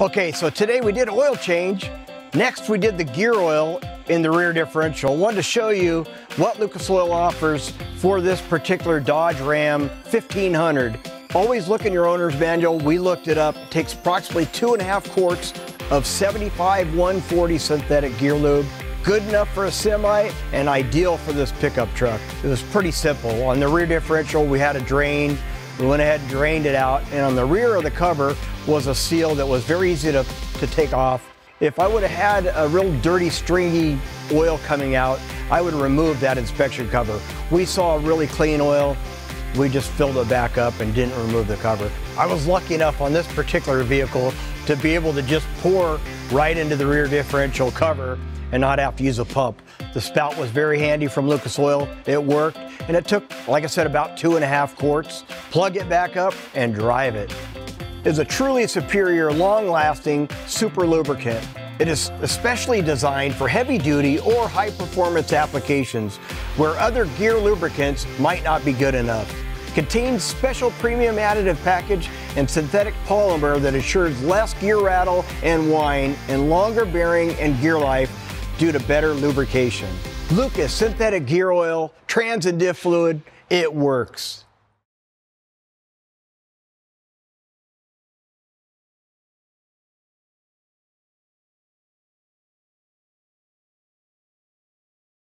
Okay, so today we did oil change. Next we did the gear oil in the rear differential. Wanted to show you what Lucas Oil offers for this particular Dodge Ram 1500. Always look in your owner's manual. We looked it up. It takes approximately 2.5 quarts of 75-140 synthetic gear lube. Good enough for a semi and ideal for this pickup truck. It was pretty simple. On the rear differential, we had a drain. We went ahead and drained it out, and on the rear of the cover was a seal that was very easy to take off. If I would have had a real dirty, stringy oil coming out, I would remove that inspection cover. We saw a really clean oil. We just filled it back up and didn't remove the cover. I was lucky enough on this particular vehicle to be able to just pour right into the rear differential cover and not have to use a pump. The spout was very handy from Lucas Oil. It worked, and it took, like I said, about 2.5 quarts. Plug it back up and drive it. It's a truly superior, long-lasting super lubricant. It is especially designed for heavy-duty or high-performance applications where other gear lubricants might not be good enough. Contains special premium additive package and synthetic polymer that ensures less gear rattle and whine and longer bearing and gear life due to better lubrication. Lucas synthetic gear oil, trans and diff fluid, it works.